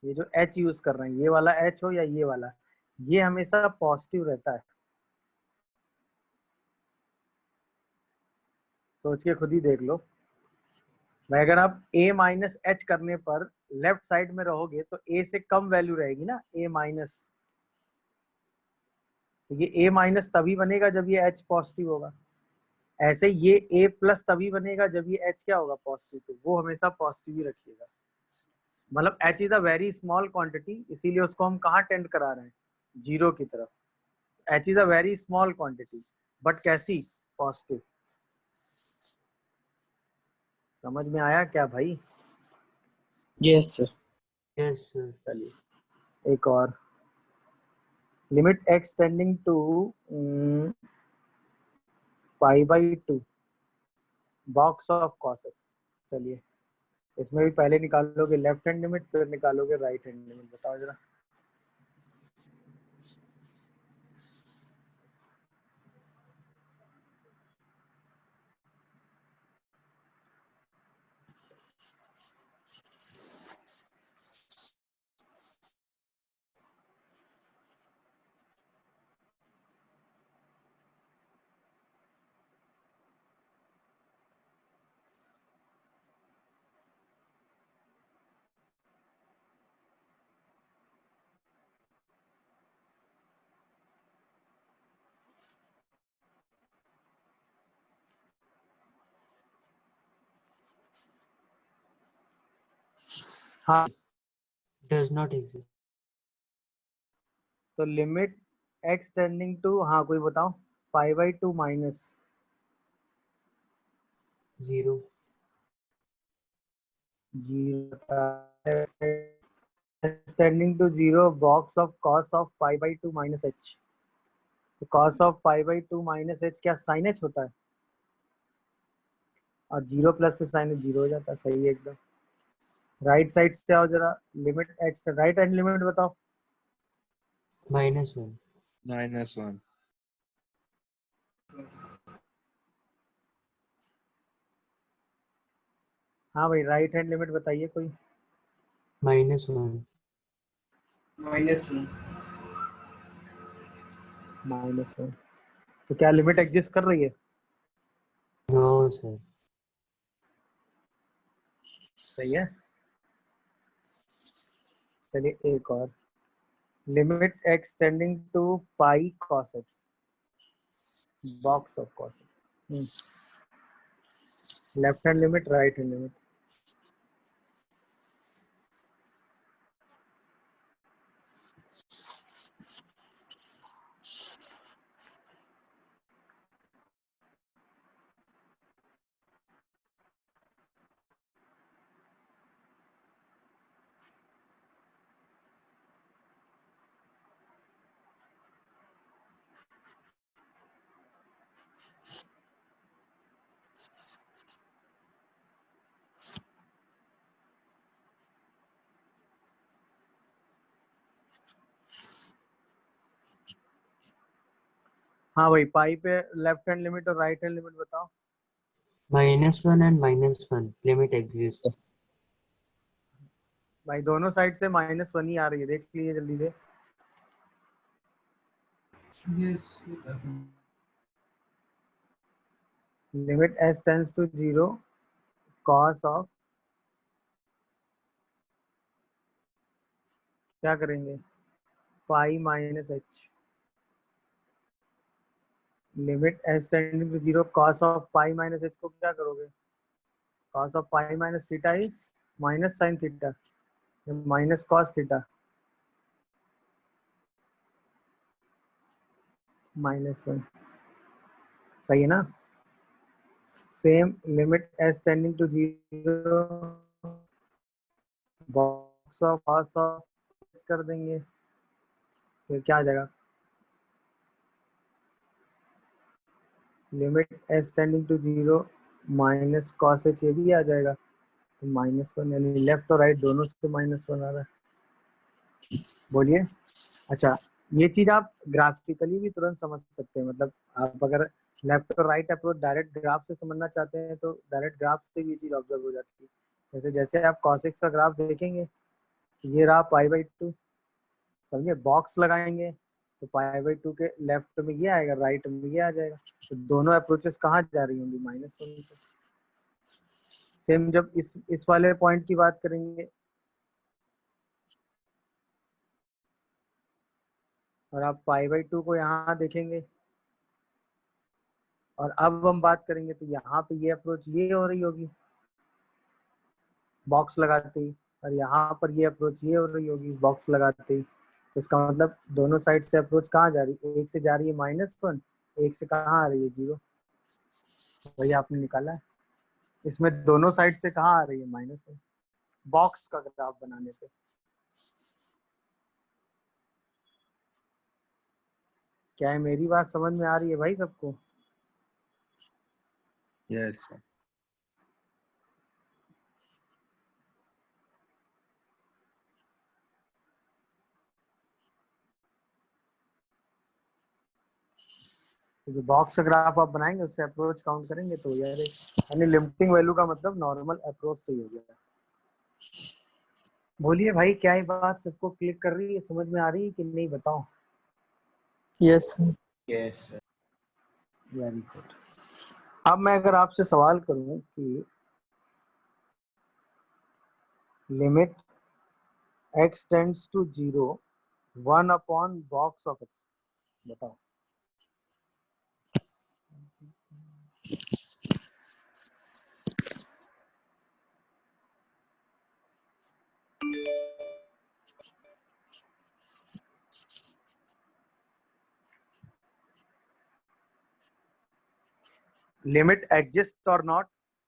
ये जो h यूज कर रहे हैं, ये वाला h हो या ये वाला, ये हमेशा पॉजिटिव रहता है, सोच के खुद ही देख लो भाई। अगर आप a माइनस एच करने पर लेफ्ट साइड में रहोगे तो a से कम वैल्यू रहेगी ना, a माइनस, तो ये a माइनस तभी बनेगा जब ये h पॉजिटिव होगा, ऐसे ये a प्लस तभी बनेगा जब ये h क्या होगा पॉजिटिव, तो वो हमेशा पॉजिटिव ही रखिएगा। मतलब h is a very small quantity, इसीलिए उसको हम कहाँ टेंड करा रहे हैं 0 की तरफ, h is a very small quantity but कैसी, पॉजिटिव। समझ में आया क्या भाई? Yes, sir. Yes, sir. चलिए एक और, limit x tending to π/2 box of cos x। चलिए इसमें भी पहले निकालोगे लेफ्ट हैंड लिमिट फिर निकालोगे राइट हैंड लिमिट, बताओ जरा। हाँ does not exist. तो लिमिट x टेंडिंग टू, हाँ कोई बताओ, pi by two minus 0. Zero tending to zero box of cos of pi by two minus H. तो cos of pi by two minus h क्या sine h होता है, और zero plus पे sine h zero हो जाता है। सही है एकदम। राइट साइड से आओ जरा, limit x, right hand limit बताओ। -1. -1 हाँ भाई राइट हैंड लिमिट बताइए कोई। -1. -1। तो क्या लिमिट एग्जिस्ट कर रही है? No, sir. सही है। चलिए एक और, limit x tending to pi cos x, box of cos x. Left hand limit, right hand limit. हाँ भाई पाई पे लेफ्ट हैंड लिमिट और राइट हैंड लिमिट बताओ। -1 and -1 limit exists. भाई दोनों साइड से -1 ही आ रही है, देख लीजिए जल्दी से। Limit S tends to zero cos of, क्या करेंगे, pi minus h. Limit S tending to zero cos of pi minus h को क्या करोगे, cos of pi minus theta is minus sine theta, minus cos theta, -1। सही है ना। Same limit S tending to zero box of cos of कर देंगे, फिर क्या आ जाएगा, limit S tending to zero minus cos h, ये भी आ जाएगा। तो -1, यानी लेफ्ट और राइट दोनों से -1 आ रहा है। बोलिए। अच्छा, ये चीज आप ग्राफिकली भी तुरंत समझ सकते हैं, मतलब आप अगर लेफ्ट और राइट अप्रोच डायरेक्ट ग्राफ से समझना चाहते हैं तो डायरेक्ट ग्राफ से भी ये चीज ऑब्जर्व हो जाती है। जैसे जैसे आप cos x का ग्राफ देखेंगे, ये रहा पाई/2, समझे, बॉक्स लगाएंगे तो पाई/2 के लेफ्ट में ये आएगा, राइट में ये आ जाएगा। तो दोनों अप्रोचेस कहाँ जा रही होंगी, -1 पे। सेम जब इस वाले पॉइंट की बात करेंगे, और आप पाई/2 को यहाँ देखेंगे, और अब हम बात करेंगे तो यहाँ पे ये अप्रोच ये हो रही होगी बॉक्स लगाते ही, और यहाँ पर ये अप्रोच ये हो रही होगी बॉक्स लगाते ही। तो इसका मतलब दोनों साइड से अप्रोच कहाँ जा रही है, एक से जा रही है -1, एक से कहाँ आ रही है 0, वही आपने निकाला है। इसमें दोनों साइड से कहाँ आ रही है, -1, बॉक्स का ग्राफ बनाने पे। क्या है, मेरी बात समझ में आ रही है भाई सबको? Yes, sir. तो जो बॉक्स का ग्राफ आप बनाएंगे उससे अप्रोच काउंट करेंगे तो यार, यानी लिमिटिंग वैल्यू का मतलब नॉर्मल अप्रोच से ही हो गया। बोलिए भाई, क्या ये बात सबको क्लिक कर रही है, समझ में आ रही है कि नहीं, बताओ। Yes, sir. Very good. अब मैं अगर आपसे सवाल करूं कि limit x tends to 0 1 upon box of x, बताओ। लिमिट एग्जिस्ट और नॉट,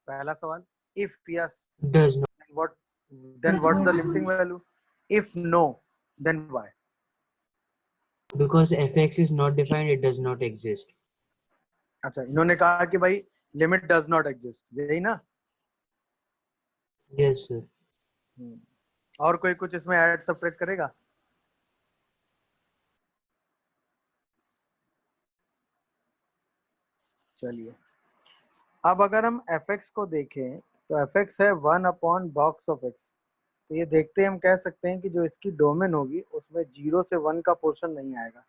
पहला सवाल. If yes, Does not. what, then what's the limiting value? If no, then why? Because fx is not defined, it does not exist. अच्छा, इन्होंने कहा कि भाई limit does not exist, यही ना. Yes, sir. और कोई कुछ इसमें ऐड सब्ट्रैक्ट करेगा? चलिए, अब अगर हम fx को देखें तो fx है 1 अपॉन बॉक्स ऑफ x. तो ये देखते हैं, हम कह सकते हैं कि जो इसकी डोमेन होगी उसमें 0 से 1 का पोर्शन नहीं आएगा.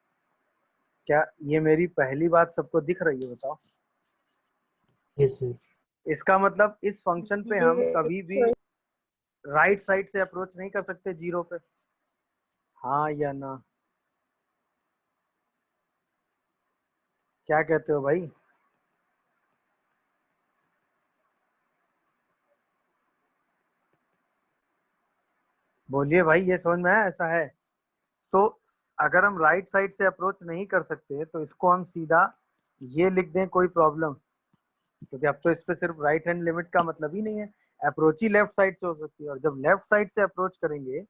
क्या ये मेरी पहली बात सबको दिख रही है? बताओ. Yes, sir. इसका मतलब इस फंक्शन पे हम कभी भी राइट साइड से अप्रोच नहीं कर सकते 0 पे. हाँ या ना? क्या कहते हो भाई? बोलिए भाई, ये समझ में आया? ऐसा है तो अगर हम राइट साइड से अप्रोच नहीं कर सकते तो इसको हम सीधा ये लिख दें, कोई प्रॉब्लम? क्योंकि अब तो इस पे सिर्फ राइट हैंड लिमिट का मतलब ही नहीं है, अप्रोच ही लेफ्ट साइड से हो सकती है. और जब लेफ्ट साइड से अप्रोच करेंगे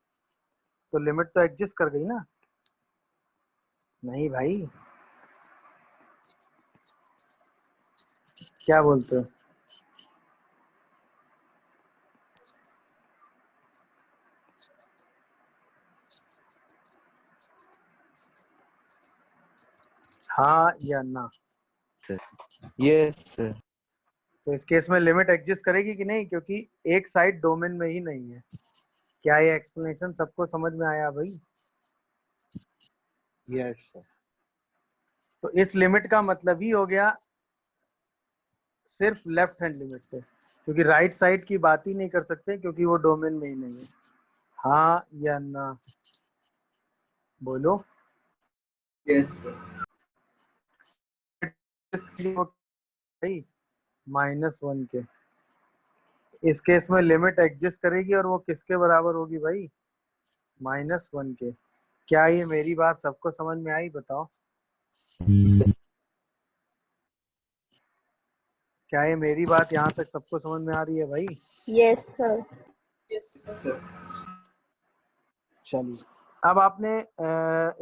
तो लिमिट तो एग्जिस्ट कर गई ना. नहीं भाई, क्या बोलते हो? हाँ या ना? Yes, sir. तो इस केस में लिमिट एग्जिस्ट करेगी कि नहीं, क्योंकि एक साइड डोमेन में ही नहीं है. क्या ये एक्सप्लेनेशन सबको समझ में आया भाई? Yes, sir. तो इस लिमिट का मतलब ही हो गया सिर्फ लेफ्ट हैंड लिमिट से, क्योंकि राइट साइड की बात ही नहीं कर सकते क्योंकि वो डोमेन में ही नहीं है. हाँ या ना? बोलो. Yes, sir. -1 के इस केस में लिमिट एग्जिस्ट करेगी और वो किसके बराबर होगी भाई? -1 के. क्या ये मेरी बात सबको समझ में आई? बताओ. क्या ये मेरी बात यहाँ तक सबको समझ में आ रही है भाई? Yes, sir. Yes, sir. चलिए, अब आपने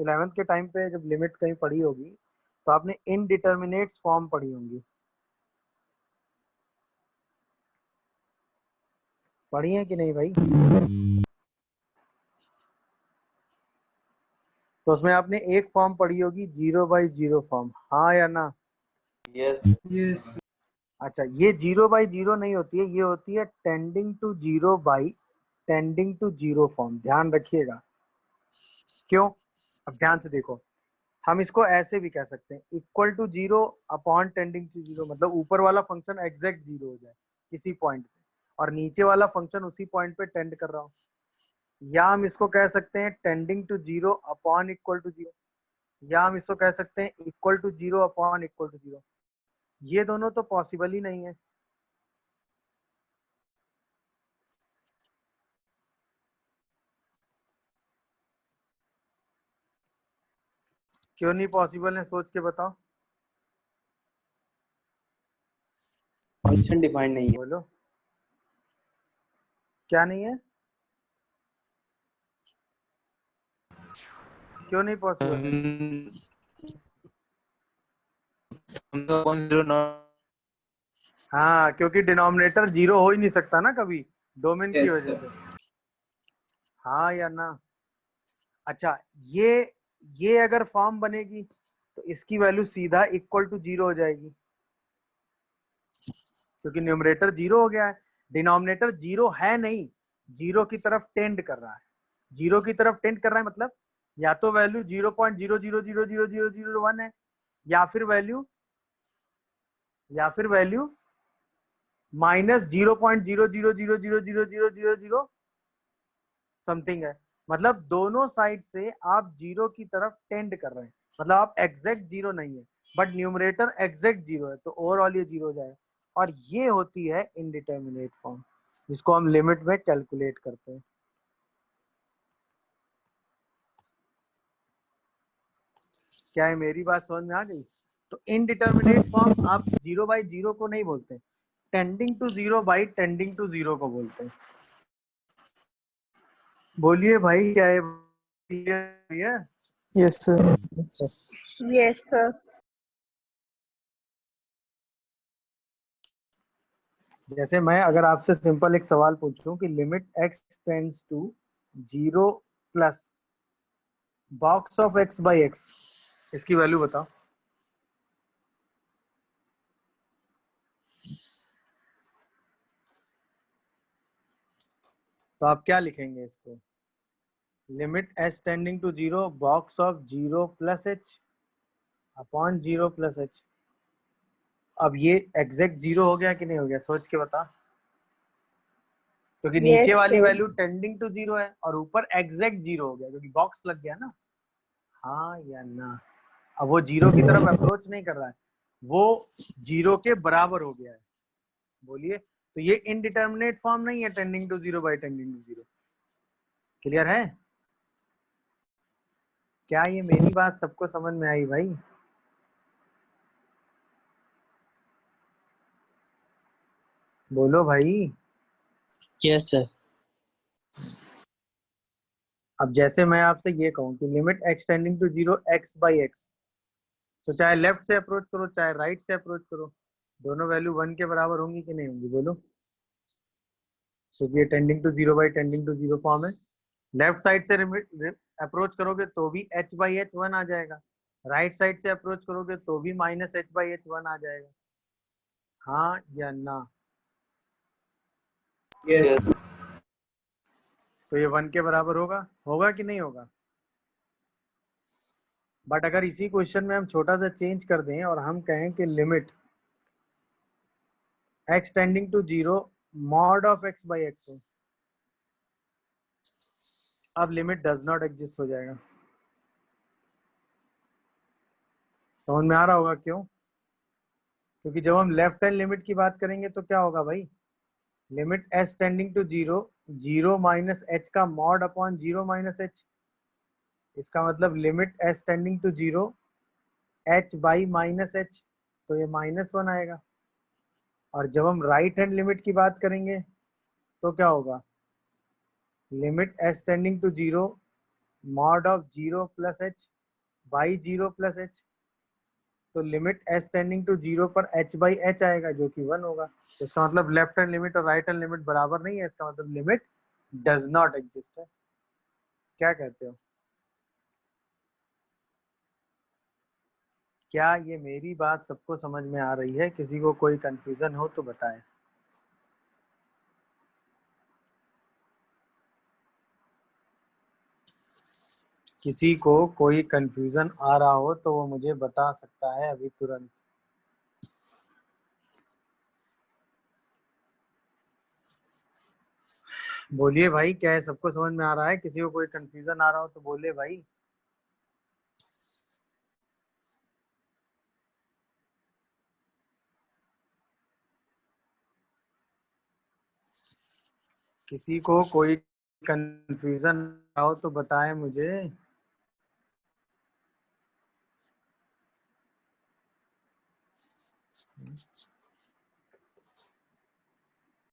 11th के टाइम पे जब लिमिट कहीं पढ़ी होगी तो आपने इनडिटर्मिनेट्स फॉर्म पढ़ी होंगी. पढ़ी है कि नहीं भाई? तो उसमें आपने एक फॉर्म पढ़ी होगी 0/0 फॉर्म. हाँ या ना? Yes. Yes. अच्छा, ये 0/0 नहीं होती है, ये होती है टेंडिंग टू 0/0 फॉर्म. ध्यान रखिएगा. क्यों? अब ध्यान से देखो, हम इसको ऐसे भी कह सकते हैं, equal to 0 upon tending to 0. मतलब ऊपर वाला फंक्शन एग्जैक्ट 0 हो जाए किसी पॉइंट पे और नीचे वाला फंक्शन उसी पॉइंट पे टेंड कर रहा हो. या हम इसको कह सकते हैं tending to 0 upon equal to 0, या हम इसको कह सकते हैं equal to 0 upon equal to 0. ये दोनों तो पॉसिबल ही नहीं है. क्यों नहीं पॉसिबल है? सोच के बताओ. फंक्शन डिफाइंड नहीं है. बोलो, क्या नहीं है? क्यों नहीं पॉसिबल है? हाँ, क्योंकि डिनोमिनेटर 0 हो ही नहीं सकता ना कभी, डोमेन की Yes, वजह sir. से. हाँ या ना? अच्छा, ये अगर फॉर्म बनेगी तो इसकी वैल्यू सीधा इक्वल टू 0 हो जाएगी, क्योंकि न्यूमरेटर 0 हो गया है. डिनोमिनेटर 0 है नहीं, 0 की तरफ टेंड कर रहा है. 0 की तरफ टेंड कर रहा है मतलब या तो वैल्यू 0.00000001 है, या फिर वैल्यू -0.00000000 समथिंग है. मतलब दोनों साइड से आप 0 की तरफ टेंड कर रहे हैं. मतलब आप एग्जैक्ट 0 नहीं है, बट न्यूमरेटर एग्जैक्ट 0 है, तो ओवरऑल ये 0 हो जाएगा. और ये होती है इनडिटर्मिनेट फॉर्म, जिसको हम लिमिट में कैलकुलेट करते हैं. क्या है मेरी बात समझ में आ गई? तो इनडिटर्मिनेट फॉर्म आप 0/0 को नहीं बोलते, tending to 0 by tending to 0 को बोलते हैं। बोलिए भाई, क्या है clear है? Yes, sir. Yes, sir. जैसे मैं अगर आपसे सिंपल एक सवाल पूछूं कि limit x tends to 0 plus box of x by x, इसकी वैल्यू बताओ। तो आप क्या लिखेंगे इसको? Limit s tending to 0 box of 0 plus h upon 0 plus h। अब ये एग्जैक्ट 0 हो गया कि नहीं हो गया, सोच के बता। क्योंकि नीचे Yes, वाली sir. वैल्यू टेंडिंग टू 0 है और ऊपर एग्जैक्ट 0 हो गया क्योंकि बॉक्स लग गया ना। हाँ या ना? अब वो 0 की तरफ अप्रोच नहीं कर रहा है, वो 0 के बराबर हो गया है। बोलिए, तो ये इनडिटर्मिनेट फॉर्म नहीं है tending to 0 by tending to 0। Clear है? क्या ये मेरी बात सबको समझ में आई भाई? बोलो भाई। Yes, sir. अब जैसे मैं आपसे ये कहूं कि limit x tending to 0 x by x, तो चाहे लेफ्ट से अप्रोच करो चाहे राइट से अप्रोच करो, दोनों वैल्यू 1 के बराबर होंगी कि नहीं होंगी? बोलो। क्योंकि ये tending to 0 by tending to 0 form है। लेफ्ट साइड से अप्रोच करोगे तो भी h बाई h 1 आ जाएगा, राइट साइड से अप्रोच करोगे तो भी माइनस h बाई h 1 आ जाएगा। हाँ या ना? Yes. तो ये 1 के बराबर होगा, होगा कि नहीं होगा? बट अगर इसी क्वेश्चन में हम छोटा सा चेंज कर दें और हम कहें कि limit x tending to 0 mod of x by x हो, अब लिमिट डज नॉट एग्जिस्ट हो जाएगा। समझ में आ रहा होगा क्यों? क्योंकि जब हम लेफ्ट हैंड लिमिट की बात करेंगे तो क्या होगा भाई? Limit s tending to 0 0 minus h का मॉड अपॉन 0 माइनस h। इसका मतलब limit s tending to 0 h by minus h, तो ये -1 आएगा। और जब हम राइट हैंड लिमिट की बात करेंगे तो क्या होगा? Limit s tending to 0 mod of 0 plus h by 0 plus h, तो लिमिट s टेंडिंग टू 0 पर h बाई h आएगा जो कि 1 होगा। तो इसका मतलब लेफ्ट हैंड लिमिट और राइट हैंड लिमिट बराबर नहीं है, इसका मतलब लिमिट डज नॉट एग्जिस्ट है। क्या कहते हो? क्या ये मेरी बात सबको समझ में आ रही है? किसी को कोई कंफ्यूजन हो तो बताएं। किसी को कोई कंफ्यूजन आ रहा हो तो वो मुझे बता सकता है अभी तुरंत। बोलिए भाई, क्या है सबको समझ में आ रहा है? किसी को कोई कंफ्यूजन आ रहा हो तो बोले भाई। किसी को कोई कंफ्यूजन आ रहा हो तो बताएं मुझे।